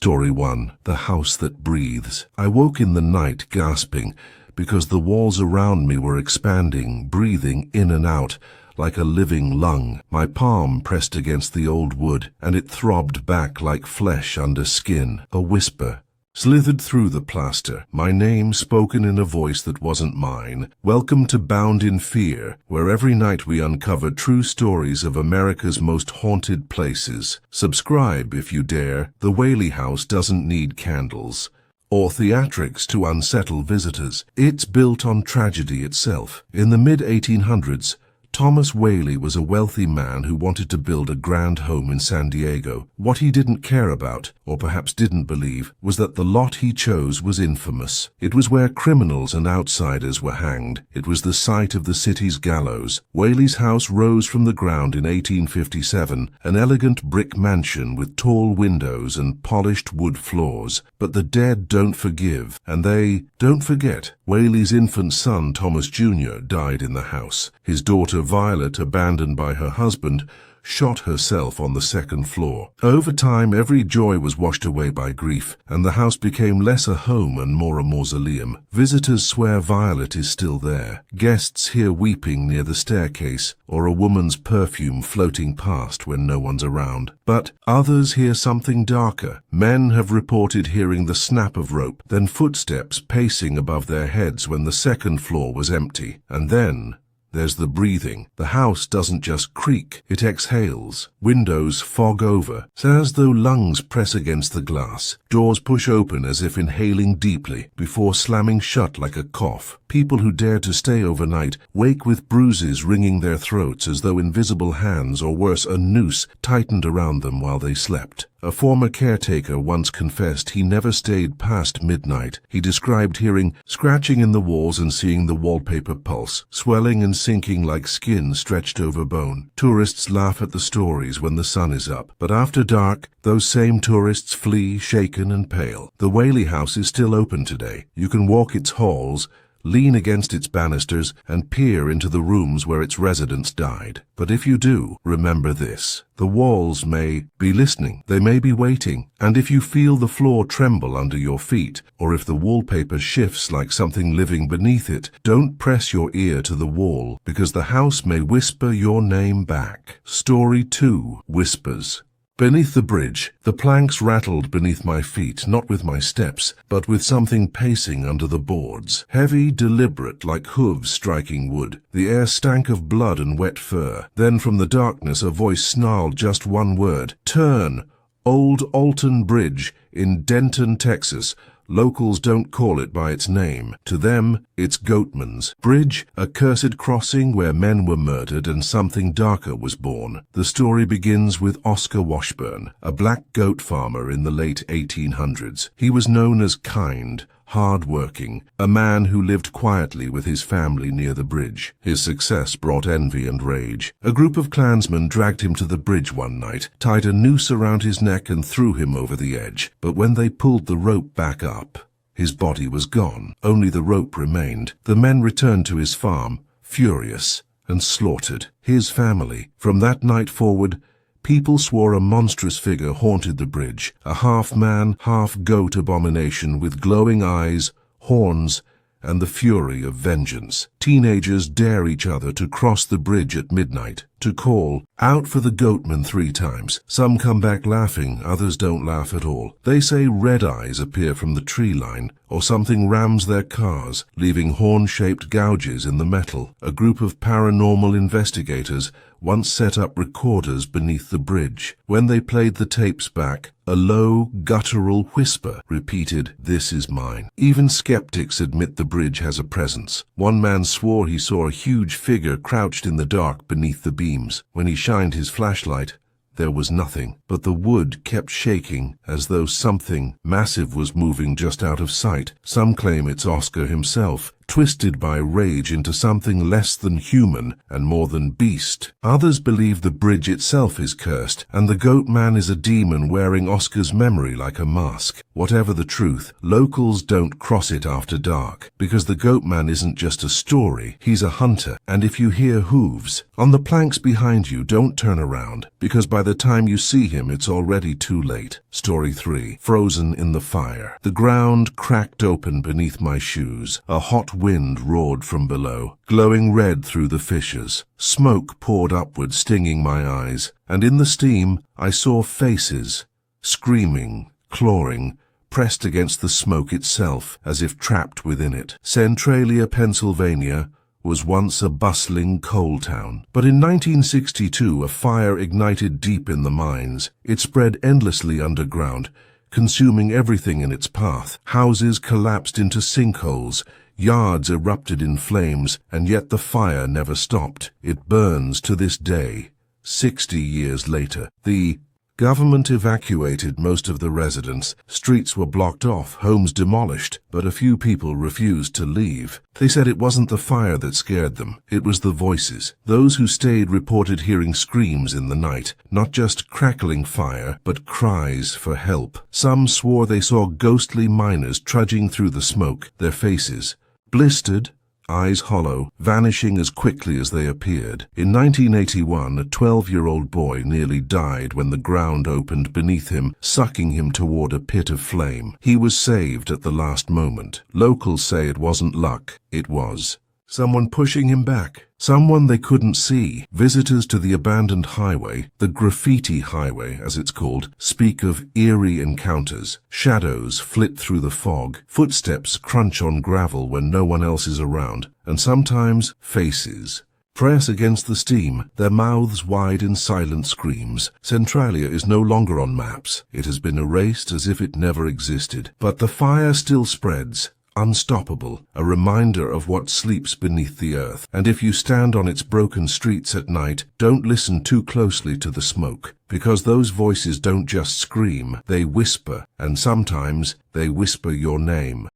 Story 1. The House That Breathes. I woke in the night gasping because the walls around me were expanding, breathing in and out like a living lung. My palm pressed against the old wood, and it throbbed back like flesh under skin. A whisper slithered through the plaster, my name spoken in a voice that wasn't mine. Welcome to Bound in Fear, where every night we uncover true stories of America's most haunted places. Subscribe if you dare. The Whaley House doesn't need candles or theatrics to unsettle visitors. It's built on tragedy itself. In the mid-1800s, Thomas Whaley was a wealthy man who wanted to build a grand home in San Diego. What he didn't care about, or perhaps didn't believe, was that the lot he chose was infamous. It was where criminals and outsiders were hanged. It was the site of the city's gallows. Whaley's house rose from the ground in 1857, an elegant brick mansion with tall windows and polished wood floors. But the dead don't forgive, and they don't forget. Whaley's infant son, Thomas Jr., died in the house. His daughter, Violet, abandoned by her husband, shot herself on the second floor. Over time, every joy was washed away by grief, and the house became less a home and more a mausoleum. Visitors swear Violet is still there. Guests hear weeping near the staircase, or a woman's perfume floating past when no one's around. But others hear something darker. Men have reported hearing the snap of rope, then footsteps pacing above their heads when the second floor was empty. And then there's the breathing. The house doesn't just creak, it exhales. Windows fog over, as though lungs press against the glass. Doors push open as if inhaling deeply, before slamming shut like a cough. People who dare to stay overnight wake with bruises wringing their throats as though invisible hands, or worse, a noose, tightened around them while they slept. A former caretaker once confessed he never stayed past midnight. He described hearing scratching in the walls and seeing the wallpaper pulse, swelling and sinking like skin stretched over bone. Tourists laugh at the stories when the sun is up, but after dark, those same tourists flee, shaken and pale. The Whaley House is still open today. You can walk its halls, lean against its banisters, and peer into the rooms where its residents died. But if you do, remember this. The walls may be listening, they may be waiting, and if you feel the floor tremble under your feet, or if the wallpaper shifts like something living beneath it, don't press your ear to the wall, because the house may whisper your name back. Story 2. Whispers. Beneath the bridge, the planks rattled beneath my feet, not with my steps, but with something pacing under the boards. Heavy, deliberate, like hooves striking wood. The air stank of blood and wet fur. Then from the darkness a voice snarled just one word. Turn! Old Alton Bridge in Denton, Texas. Locals don't call it by its name. To them, it's Goatman's Bridge, a cursed crossing where men were murdered and something darker was born. The story begins with Oscar Washburn, a black goat farmer in the late 1800s. He was known as kind, hard-working, a man who lived quietly with his family near the bridge. His success brought envy and rage. A group of Klansmen dragged him to the bridge one night, tied a noose around his neck and threw him over the edge. But when they pulled the rope back up, his body was gone. Only the rope remained. The men returned to his farm, furious, and slaughtered his family. From that night forward, people swore a monstrous figure haunted the bridge, a half-man, half-goat abomination with glowing eyes, horns, and the fury of vengeance. Teenagers dare each other to cross the bridge at midnight, to call out for the Goatman 3 times. Some come back laughing, others don't laugh at all. They say red eyes appear from the tree line, or something rams their cars, leaving horn-shaped gouges in the metal. A group of paranormal investigators once set up recorders beneath the bridge. When they played the tapes back, a low, guttural whisper repeated, "This is mine." Even skeptics admit the bridge has a presence. One man swore he saw a huge figure crouched in the dark beneath the beams. When he shined his flashlight, there was nothing, but the wood kept shaking as though something massive was moving just out of sight. Some claim it's Oscar himself, twisted by rage into something less than human and more than beast. Others believe the bridge itself is cursed, and the Goat Man is a demon wearing Oscar's memory like a mask. Whatever the truth, locals don't cross it after dark, because the Goat Man isn't just a story, he's a hunter. And if you hear hooves on the planks behind you, don't turn around, because by the time you see him, it's already too late. Story 3. Frozen in the fire. The ground cracked open beneath my shoes. A hot wind roared from below, glowing red through the fissures. Smoke poured upward, stinging my eyes, and in the steam I saw faces, screaming, clawing, pressed against the smoke itself, as if trapped within it. Centralia, Pennsylvania, was once a bustling coal town. But in 1962, a fire ignited deep in the mines. It spread endlessly underground, consuming everything in its path. Houses collapsed into sinkholes, yards erupted in flames, and yet the fire never stopped. It burns to this day, 60 years later. The government evacuated most of the residents. Streets were blocked off, homes demolished, but a few people refused to leave. They said it wasn't the fire that scared them, it was the voices. Those who stayed reported hearing screams in the night, not just crackling fire, but cries for help. Some swore they saw ghostly miners trudging through the smoke, their faces blistered, eyes hollow, vanishing as quickly as they appeared. In 1981, a 12-year-old boy nearly died when the ground opened beneath him, sucking him toward a pit of flame. He was saved at the last moment. Locals say it wasn't luck, it was someone pushing him back. Someone they couldn't see. Visitors to the abandoned highway, the Graffiti Highway as it's called, speak of eerie encounters. Shadows flit through the fog, footsteps crunch on gravel when no one else is around, and sometimes faces press against the steam, their mouths wide in silent screams. Centralia is no longer on maps. It has been erased as if it never existed. But the fire still spreads, unstoppable, a reminder of what sleeps beneath the earth. And if you stand on its broken streets at night, don't listen too closely to the smoke, because those voices don't just scream, they whisper, and sometimes they whisper your name.